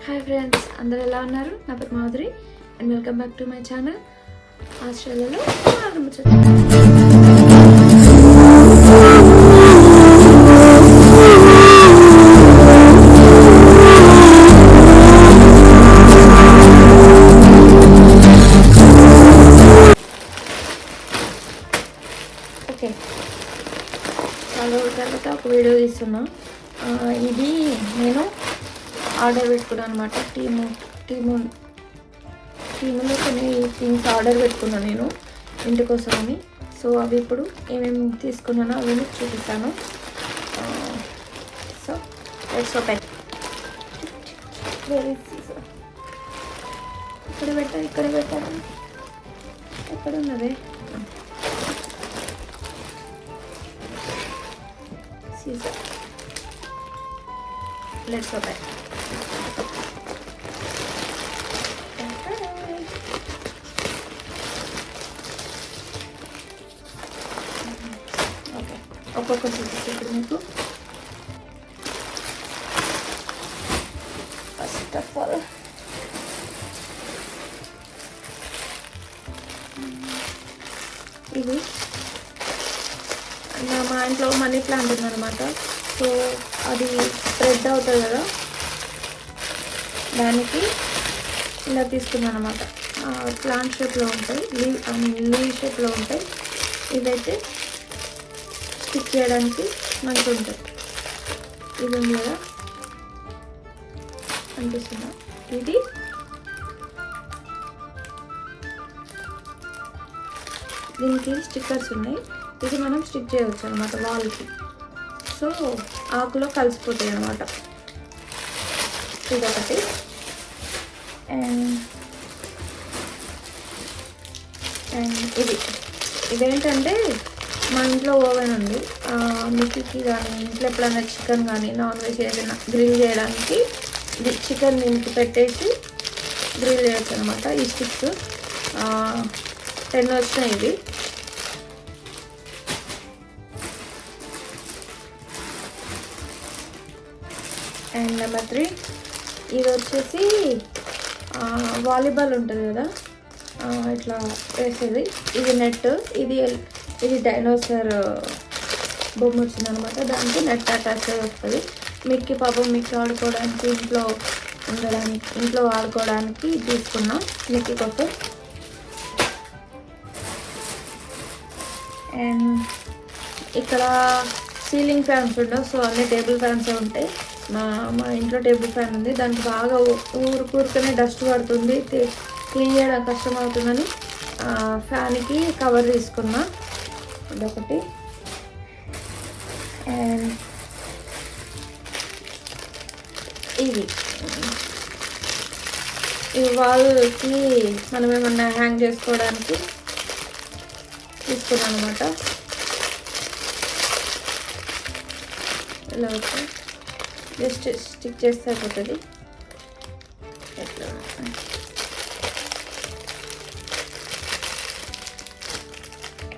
Hi friends, అందరూ ఎలా ఉన్నారు? నా పేరు Madhuri and welcome back to my channel ఆస్ట్రేలియాలో ఓకే. చాలా రోజుల తర్వాత ఒక వీడియో తీస్తున్నా. ఇది నేను ఆర్డర్ పెట్టుకున్నాను అనమాట. టీములో కొన్ని థింగ్స్ ఆర్డర్ పెట్టుకున్నాను నేను ఇంటి కోసమని. సో అవి ఇప్పుడు ఏమేమి తీసుకున్నానో అవి చూపిస్తాను. So let's open. ఇక్కడ పెట్టాను ఎక్కడ ఉన్నది? సీజర్. Let's open. ఒక్కొక్క సీజర్ ఇప్పుడు మీకు ఫస్ట్ ఆఫ్ ఆల్ ఇది మా ఇంట్లో మనీ ప్లాంట్ ఉందన్నమాట. సో అది స్ప్రెడ్ అవుతుంది కదా, దానికి ఇలా తీసుకున్నాను అనమాట. ప్లాంట్ షేప్లో ఉంటాయి, లీవ్ షేప్లో ఉంటాయి. ఇదైతే స్టిక్ చేయడానికి మంచిగా ఉంటుంది. ఇది ఉంది కదా, అనిపిస్తుందా? ఇది దీనికి స్టిక్కర్స్ ఉన్నాయి. ఇది మనం స్టిక్ చేయవచ్చు అనమాట వాల్కి. సో ఆకులో కలిసిపోతాయి అన్నమాట. ఇదొకటి. అండ్ ఇదేంటంటే మా ఇంట్లో ఓవెన్ ఉంది. మిక్కీకి కానీ ఇంట్లో ఎప్పుడైనా చికెన్ కానీ నాన్ వెజ్ ఏదైనా గ్రిల్ చేయడానికి ఇది చికెన్ దీనికి పెట్టేసి గ్రిల్ చేయొచ్చు అనమాట. ఈ స్టిక్స్ 10 వచ్చినాయి ఇవి. అండ్ నెంబర్ 3 ఇది వచ్చేసి వాలీబాల్ ఉంటుంది కదా, ఇట్లా వేసేది. ఇది నెట్. ఇది డైనోసార్ బొమ్మ వచ్చిందనమాట. దానికి నెట్ అటాచ్ వస్తుంది. మిక్కీ ఆడుకోవడానికి, ఇంట్లో ఆడుకోవడానికి తీసుకున్నాం మిక్కీ కోసం. అండ్ ఇక్కడ సీలింగ్ ఫ్యాన్స్ ఉండవు, సో అన్ని టేబుల్ ఫ్యాన్సే ఉంటాయి. మా ఇంట్లో టేబుల్ ఫ్యాన్ ఉంది. దానికి బాగా ఊరుకనే డస్ట్ పడుతుంది, క్లీన్ చేయడం కష్టం అవుతుందని ఫ్యాన్కి కవర్ తీసుకున్నా. ఇదొకటి. అండ్ ఇవి వాల్కి మనం ఏమన్నా హ్యాంగ్ చేసుకోవడానికి తీసుకున్నాను అనమాట. ఇలా వచ్చి జస్ట్ స్టిక్ చేస్తే అయిపోతుంది. ఎట్లా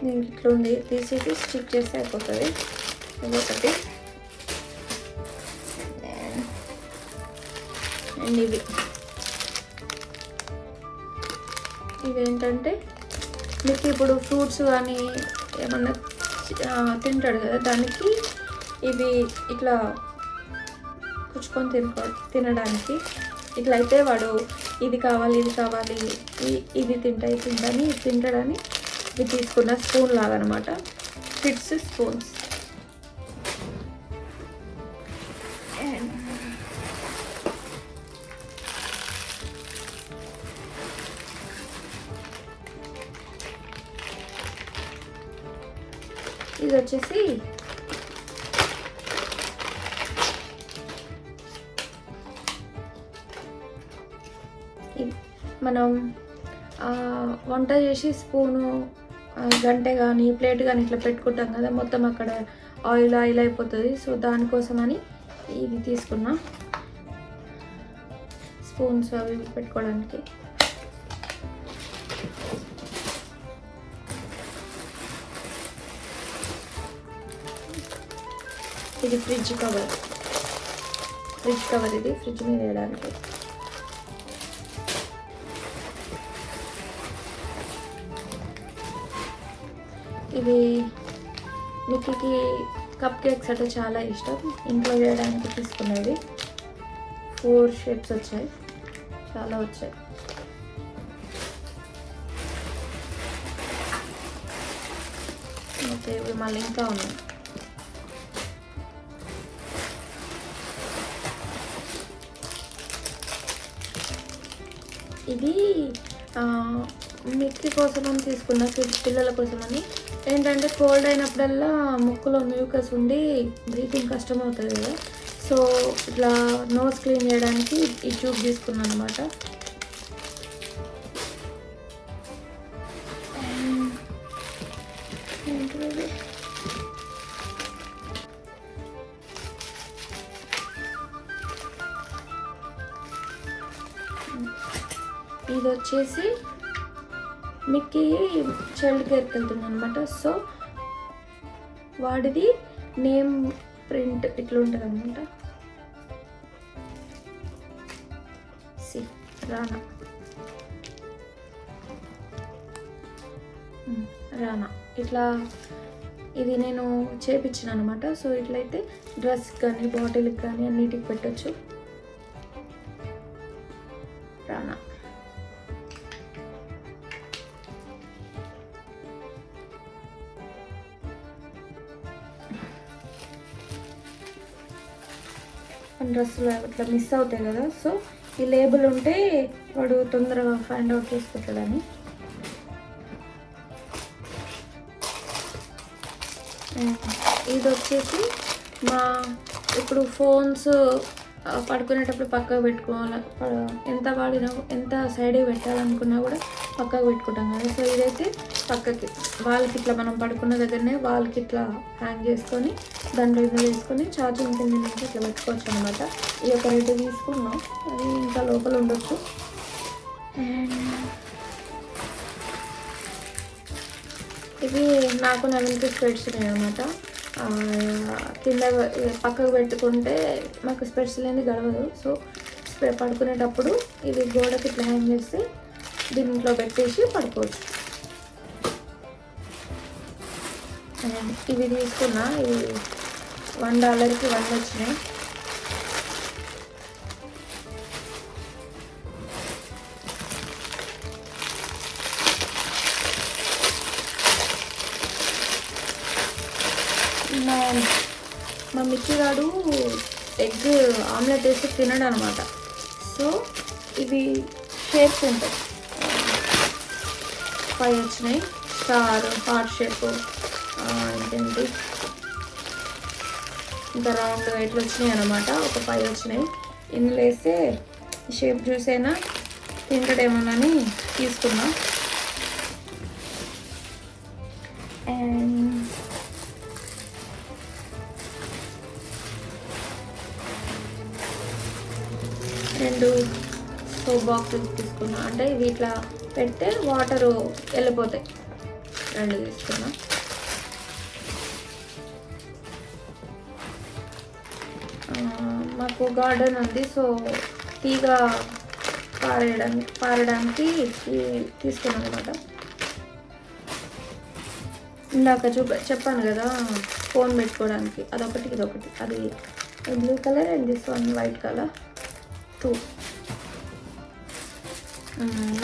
దీనికి ఇట్లా ఉంది, తీసేసి స్టిక్ చేస్తే అయిపోతుంది. ఇదొకటి. అండ్ ఇవేంటంటే మీకు ఇప్పుడు ఫ్రూట్స్ కానీ ఏమన్నా తింటాడు కదా, దానికి ఇవి ఇట్లా పుచ్చుకొని తినడానికి. ఇట్లా అయితే వాడు ఇది కావాలి ఇది తింటాని ఇవి తీసుకున్న స్పూన్ లాగా అనమాట. Kids spoons. ఇది వచ్చేసి మనం వంట చేసి స్పూను, గంటె కానీ ప్లేట్ కానీ ఇట్లా పెట్టుకుంటాం కదా, మొత్తం అక్కడ ఆయిల్ అయిపోతుంది. సో దానికోసమని ఇది తీసుకున్నా, స్పూన్స్ అవి పెట్టుకోవడానికి. ఇది ఫ్రిడ్జ్ కవర్. ఇది ఫ్రిడ్జ్ మీద వేయడానికి. ఇది మిక్కీకి కప్ కేక్స్ అంటే చాలా ఇష్టం. ఇంట్లో చేయడానికి తీసుకునేది. 4 షేప్స్ వచ్చాయి, చాలా వచ్చాయి. ఓకే, ఇవి మళ్ళీ ఇంకా ఉన్నాయి. ఇది మిక్కీ కోసం అని తీసుకున్న, పిల్లల కోసమని. ఏంటంటే కోల్డ్ అయినప్పుడల్లా ముక్కులో మ్యూకస్ ఉండి బ్రీతింగ్ కష్టం అవుతుంది కదా, సో ఇట్లా నోస్ క్లీన్ చేయడానికి ఈ ట్యూబ్ తీసుకున్నాను అనమాట. ఇది వచ్చేసి మిక్కీ చైల్డ్ కేర్కి వెళ్తుంది అనమాట. సో వాడిది నేమ్ ప్రింట్ ఇట్లా ఉంటుంది అనమాట. రానా రానా ఇట్లా ఇది నేను చేపించిన అనమాట. సో ఇట్లయితే డ్రెస్ కానీ బాటిల్కి కానీ అన్నిటికి పెట్టచ్చు. రానా డ్రెస్సులు అట్లా మిస్ అవుతాయి కదా, సో ఈ లేబుల్ ఉంటే వాడు తొందరగా ఫైండ్ అవుట్ చేసుకుంటాడని. ఇది వచ్చేసి ఇప్పుడు ఫోన్స్ పడుకునేటప్పుడు పక్కకు పెట్టుకోవాలి. ఎంత వాడినా ఎంత సైడ్కి పెట్టాలనుకున్నా కూడా పక్కకు పెట్టుకుంటాం కదా. సో ఇదైతే పక్కకి వాళ్ళకి ఇట్లా మనం పడుకున్న దగ్గరనే వాళ్ళకి ఇట్లా హ్యాంగ్ చేసుకొని దాంట్లో ఇది వేసుకొని ఛార్జింగ్ కింద నుంచి ఇట్లా పెట్టుకోవచ్చు అనమాట. ఈ ఒక 2 తీసుకున్నాం, అది ఇంకా లోపల ఉండొచ్చు. ఇవి నాకు నవీన్కి స్పెట్స్ ఉన్నాయి అనమాట. కింద పక్కకు పెట్టుకుంటే మాకు స్పెట్స్ లేని గడవదు. సో పడుకునేటప్పుడు ఇది గోడకి ఇట్లా హ్యాంగ్ చేస్తే దీంట్లో పెట్టేసి పడుకోవచ్చు. ఇవి తీసుకున్నా, ఇవి $1కి 1 వచ్చినాయి. మా మిక్కీ గాడు ఎగ్ ఆమ్లెట్ వేసి తినడు అనమాట. సో ఇవి షేప్స్ ఉంటాయి, 5 వచ్చినాయి. స్టార్, హార్ట్ షేప్, ఏంటి ఇంకా రౌండ్ ఇట్లా వచ్చినాయి అనమాట. ఒక 5 వచ్చినాయి. ఇందులో వేస్తే షేప్ చూసైనా తింటాడేమోనని తీసుకున్నా. అండ్ 2 సోప్ బాక్సెస్ తీసుకున్నా. అంటే ఇవి ఇట్లా పెడితే వాటరు వెళ్ళిపోతాయి. 2 తీసుకున్నా. మాకు గార్డెన్ ఉంది, సో తీగ పారడానికి తీసుకున్నాను అనమాట. ఇందాక చెప్పాను కదా ఫోన్ పెట్టుకోవడానికి, అదొకటి ఇదొకటి. అది blue colour and this one white colour 2.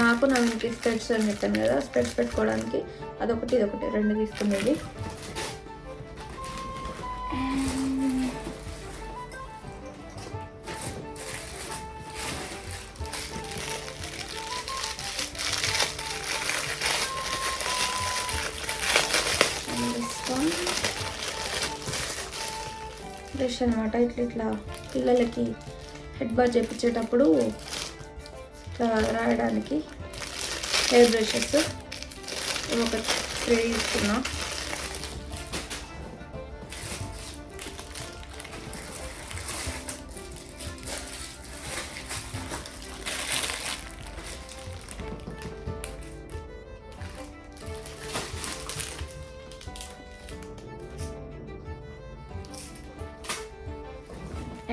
నాకు నవీన్కి స్పెట్స్ అని చెప్పాను కదా, స్పెట్స్ పెట్టుకోవడానికి అదొకటి ఇదొకటి 2 తీసుకునేది. బ్రష్ అనమాట. ఇట్లా పిల్లలకి హెడ్ బాత్ చేయించేటప్పుడు ఇట్లా రాయడానికి హెయిర్ బ్రషెస్ ఒక 3 తీసుకున్నా.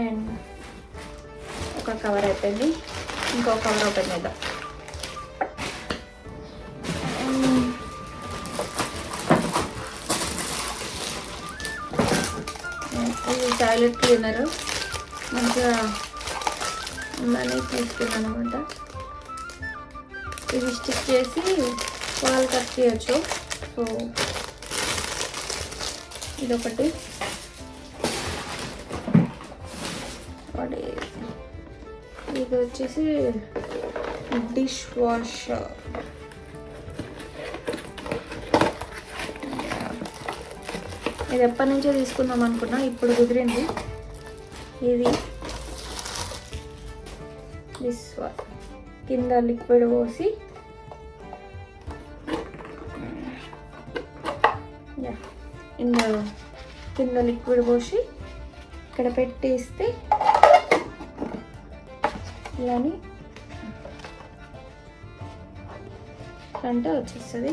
అండ్ ఒక కవర్ అయిపోయింది, ఇంకో కవర్ ఓపెన్ చేద్దాం. టాయిలెట్ క్లీనర్ మంచిగా ఉందని తీసుకున్నాను అనమాట. ఇది స్టిక్ చేసి వాల్ కట్ చేయొచ్చు. సో ఇదొకటి. ఇది వచ్చేసి డిష్ వాషర్. ఇది ఎప్పటి నుంచో తీసుకుందాం అనుకున్నా, ఇప్పుడు కుదిరింది. ఇది కింద లిక్విడ్ పోసి కింద లిక్విడ్ పోసి ఇక్కడ పెట్టేస్తే ఇలాని అంటే వచ్చేస్తుంది.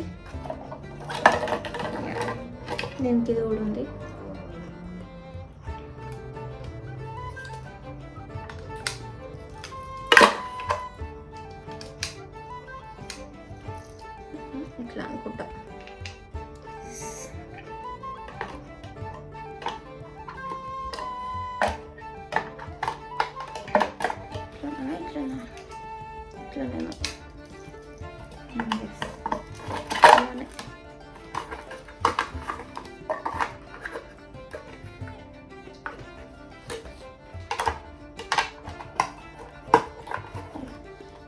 దీనికి ఇది కూడా ఉంది. ఇట్లా అనుకుంటా. ఇట్లా నేను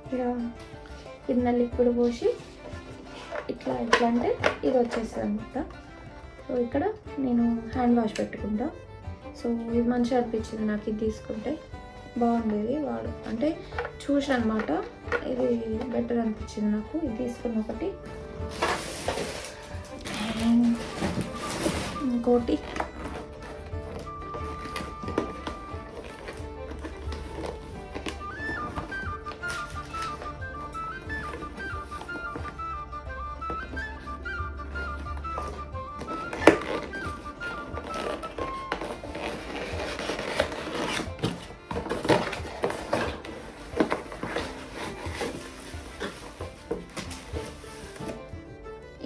ఇక్కడ కింద లిక్విడ్ పోసి ఇట్లా అంటే ఇది వచ్చేస్తుంది అనమాట. సో ఇక్కడ నేను హ్యాండ్ వాష్ పెట్టుకుంటా. సో ఇది మంచిగా అనిపించింది నాకు, ఇది తీసుకుంటే బాగుండేది. అంటే చూసాను అనమాట, ఇది బెటర్ అనిపించింది నాకు. ఇది తీసుకున్న ఒకటి. ఇంకోటి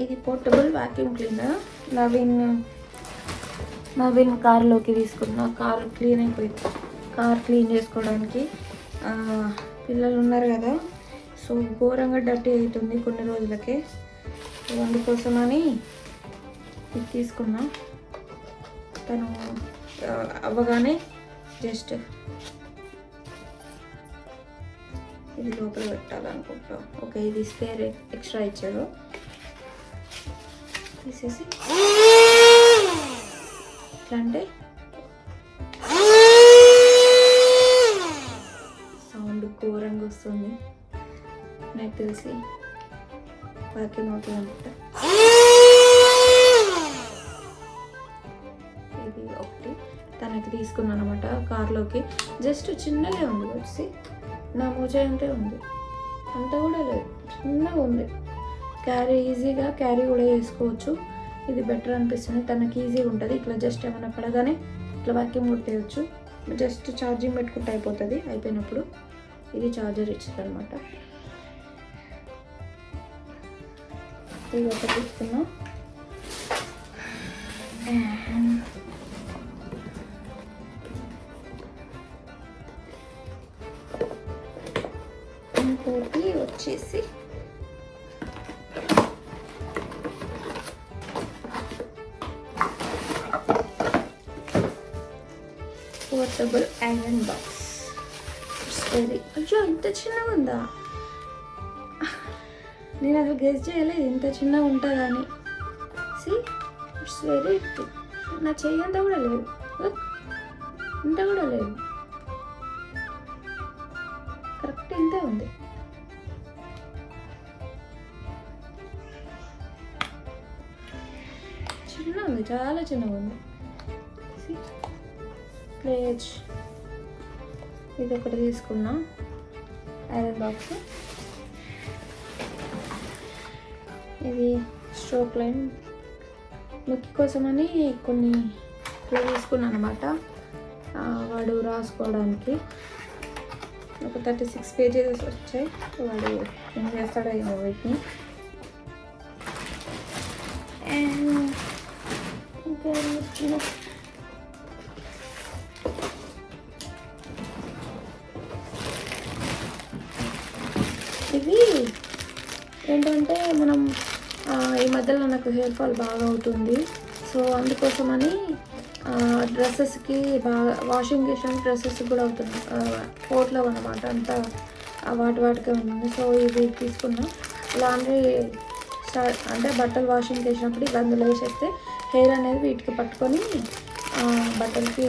ఇది పోర్టబుల్ వాక్యూమ్ క్లీనర్. నవీన్ కార్లోకి తీసుకున్నా. కార్ క్లీన్ అయిపోయింది. కార్ క్లీన్ చేసుకోవడానికి పిల్లలు ఉన్నారు కదా, సో ఘోరంగా డర్టీ అవుతుంది కొన్ని రోజులకే. అందుకోసమని ఇది తీసుకున్నా. తను అవ్వగానే జస్ట్ ఇది లోపల పెట్టాలనుకుంటా. ఓకే, ఇది స్పేర్ ఎక్స్ట్రా ఇచ్చారు. తీసేసి ఎట్లా అంటే సౌండ్ ఘోరంగా వస్తుంది. నాకు తెలిసి వాక్యూమ్ అవుతుంది అనుకుంటా. ఇది ఒకటి తనకి తీసుకున్నాను అనమాట కార్లోకి. జస్ట్ చిన్నగా ఉంది, వచ్చి నా మోజా అంతే ఉంది, అంత కూడా లేదు, చిన్నగా ఉంది. ఈజీగా క్యారీ కూడా చేసుకోవచ్చు. ఇది బెటర్ అనిపిస్తుంది, తనకి ఈజీగా ఉంటుంది. ఇట్లా జస్ట్ ఏమైనా పడగానే ఇట్లా వాక్యూమ్ కొట్టేయచ్చు. జస్ట్ ఛార్జింగ్ పెట్టుకుంటే అయిపోతుంది. అయిపోయినప్పుడు ఇది ఛార్జర్ ఇచ్చింది అనమాట. ఇది ఒకటి తీసుకున్నా. ఇంకోటి వచ్చేసి పోర్టబుల్ ఐరన్ బాక్స్. అయ్యో ఇంత చిన్నగా ఉందా! నేను అసలు గెస్ చేయలేదు ఇంత చిన్నగా ఉంటుందని. ఇట్స్ వెరీ, నా చెయ్యి అంతా కూడా లేదు, ఇంత కూడా లేదు, కరెక్ట్ ఇంతే ఉంది. చిన్న ఉంది, చాలా చిన్నగా ఉంది. ప్లేజ్ ఇది ఒకటి తీసుకున్నా, ఐరన్ బాక్స్. ఇది స్ట్రోక్ లైన్ ముక్కి కోసమని కొన్ని తీసుకున్నాను అనమాట. వాడు రాసుకోవడానికి ఒక 36 పేజెస్ వచ్చాయి. వాడు ఏం చేస్తాడో ఏమో వీటిని. అండ్ ఇంకా ఇవి ఏంటంటే మనం ఈ మధ్యలో నాకు హెయిర్ ఫాల్ బాగా అవుతుంది. సో అందుకోసమని డ్రెస్సెస్కి బాగా వాషింగ్ చేసిన డ్రెస్సెస్కి కూడా అవుతుంది, కోట్లో అనమాట, అంతా వాటికే ఉంటుంది. సో ఇవి తీసుకున్నా. లాండ్రీ అంటే బట్టలు వాషింగ్ చేసినప్పుడు ఇవి అందులో వేసేస్తే హెయిర్ అనేది వీటికి పట్టుకొని బట్టలకి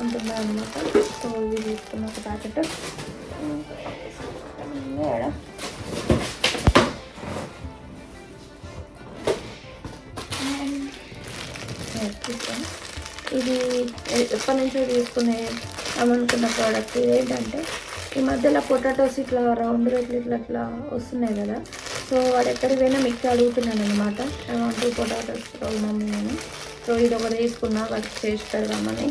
అంటుంది అనమాట. సో ఇవి తీసుకున్న ఒక ప్యాకెట్ తీసుకొని, ఇది ఎప్పటి నుంచో తీసుకునే అనుకున్న ప్రోడక్ట్. ఇది ఏంటంటే ఈ మధ్యలో పొటాటోస్ ఇట్లా రౌండ్గా ఇట్లా వస్తున్నాయి కదా. సో వాడు ఎక్కడికి పోయినా మిక్కి అడుగుతున్నాను అనమాట, ఏమంటూ పొటాటోస్ మమ్మీ అని. సో ఇది ఒకటి తీసుకున్నా వాటికి చేసి పెడదామని.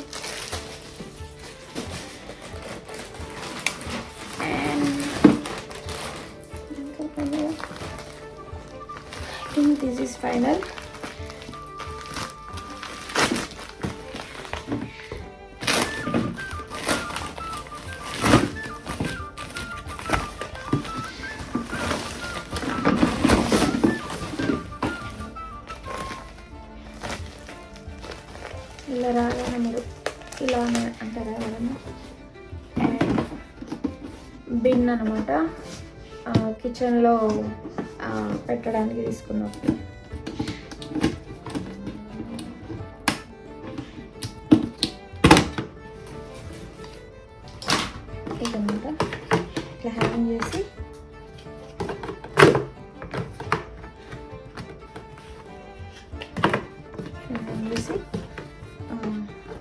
I think this is final. ఇలా రాగానే మీరు ఇలా అంటారా ఎవరన్నా, బిన్ అనమాట, కిచెన్లో పెట్టడానికి తీసుకున్నాం. ఇదన్నమాట ఇట్లా హ్యాంగ్ చేసి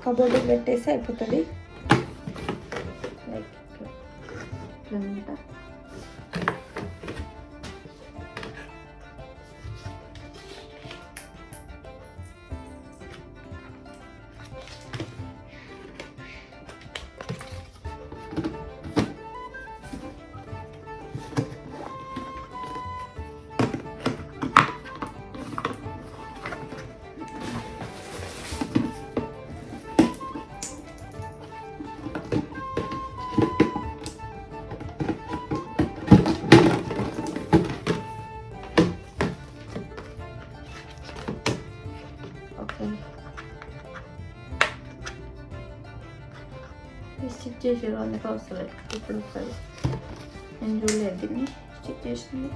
కబోర్డ్కి పెట్టేసి అయిపోతుంది. లైక్ ఇట్లా అనమాట. స్టిచ్ చేసారు అందుకే వస్తుంది, ఇప్పుడు వస్తుంది. నేను చూడలేదు దీన్ని స్టిచ్ చేసింది.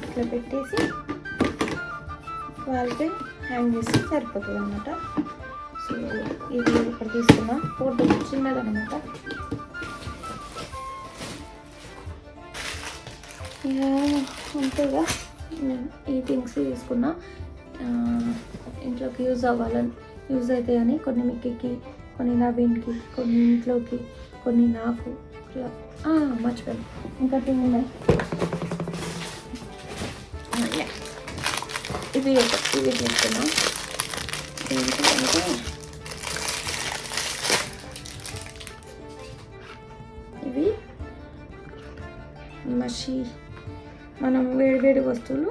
ఇట్లా పెట్టేసి వాళ్ళకి హ్యాంగ్ చేసి సరిపోతుంది అన్నమాట. సో ఇది ఇక్కడ తీసుకున్నా, ఫోటో చిన్నది అనమాట. ఇక అంతేగా ఈ థింగ్స్ తీసుకున్నా, ఇంట్లోకి యూజ్ అవుతాయి అని. కొన్ని మిక్కీకి, కొన్ని నవీన్కి, కొన్ని ఇంట్లోకి, కొన్ని నాకు. ఇట్లా మర్చిపోయాను, ఇంకా థింగ్ ఉన్నాయి. ఇవి తీసుకున్నా. ఏంటంటే ఇవి మనం వేడి వస్తువులు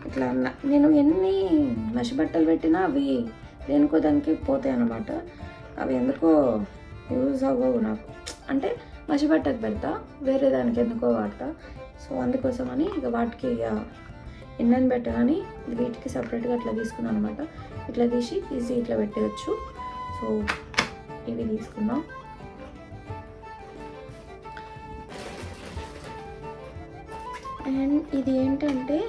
ఇట్లా నేను ఎన్ని మసి బట్టలు పెట్టినా అవి దేనికో దానికి పోతాయి అన్నమాట. అవి ఎందుకో యూజ్ అవ్వవు నాకు, అంటే మసి బట్టకు పెడతా, వేరే దానికి ఎందుకో వాడతా. సో అందుకోసమని ఇక వాటికి ఇక ఎన్నని పెట్టాలని వీటికి సపరేట్గా అట్లా తీసుకున్నాను అనమాట. ఇట్లా తీసి ఈజీ ఇట్లా పెట్టేయచ్చు. సో ఇవి తీసుకున్నాం. అండ్ ఇది ఏంటంటే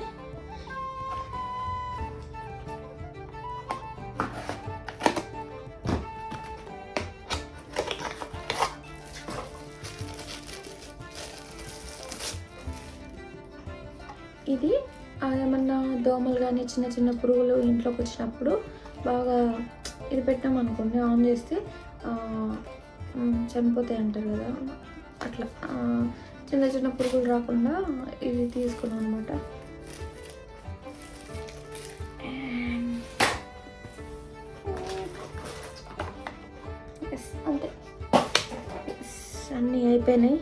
ఇది ఏమన్నా దోమలు కానీ చిన్న చిన్న పురుగులు ఇంట్లోకి వచ్చినప్పుడు బాగా ఇది పెట్టాం అనుకోండి, ఆన్ చేస్తే చనిపోతాయి అంటారు కదా, అట్లా చిన్న చిన్న పురుగులు రాకుండా ఇది తీసుకున్నాను అనమాట. అంతే, అన్నీ అయిపోయినాయి.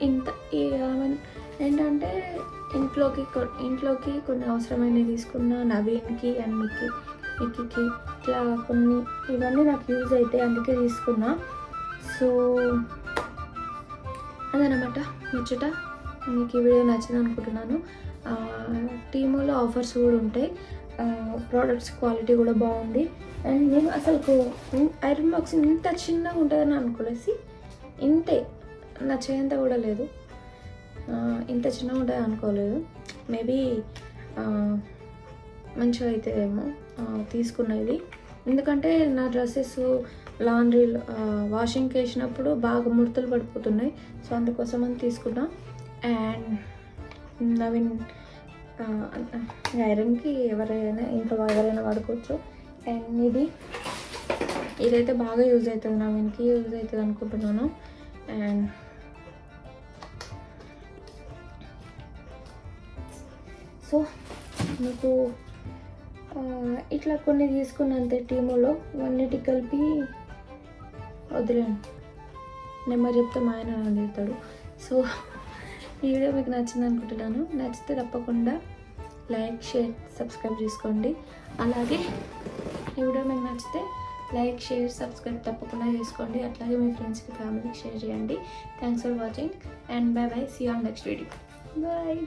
ఇంత ఏంటంటే ఇంట్లోకి కొన్ని అవసరమైనవి తీసుకున్న, నవీన్కి అండ్ మిక్కీకి ఇట్లా కొన్ని ఇవన్నీ నాకు యూజ్ అవుతాయి, అందుకే తీసుకున్నా. సో అదనమాట ముచ్చట. మీకు ఈ వీడియో నచ్చింది అనుకుంటున్నాను. టీమోలో ఆఫర్స్ కూడా ఉంటాయి, ప్రోడక్ట్స్ క్వాలిటీ కూడా బాగుంది. అండ్ నేను అసలు ఐరన్ బాక్స్ ఇంత చిన్నగా ఉంటుందని అనుకోలేసి, ఇంతే నా చేయంత కూడా లేదు, ఇంత చిన్నగా ఉంటుంది అనుకోలేదు. మేబీ మంచిగా అవుతుందేమో తీసుకున్నది, ఎందుకంటే నా డ్రెస్సెస్ లాండ్రీ వాషింగ్కి వేసినప్పుడు బాగా ముడతలు పడిపోతున్నాయి. సో అందుకోసం అని తీసుకున్నా. అండ్ నవీన్ ఐరన్కి ఇంట్లో ఎవరైనా వాడుకోవచ్చు. అండ్ ఇదైతే బాగా యూజ్ అవుతుంది, నవీన్కి యూజ్ అవుతుంది అనుకుంటున్నాను. అండ్ సో మీకు ఇట్లా కొన్ని తీసుకున్నంతే టీములో అన్నిటి కలిపి వదిలేండి, నెంబర్ చెప్తే మా ఆయన తిడతాడు. సో ఈ వీడియో మీకు నచ్చింది అనుకుంటున్నాను. నచ్చితే తప్పకుండా లైక్, షేర్, సబ్స్క్రైబ్ చేసుకోండి. అలాగే ఈ వీడియో మీకు నచ్చితే లైక్, షేర్, సబ్స్క్రైబ్ తప్పకుండా చేసుకోండి. అట్లాగే మీ ఫ్రెండ్స్కి, ఫ్యామిలీకి షేర్ చేయండి. Thanks for watching and bye bye. See you on next video. Bye.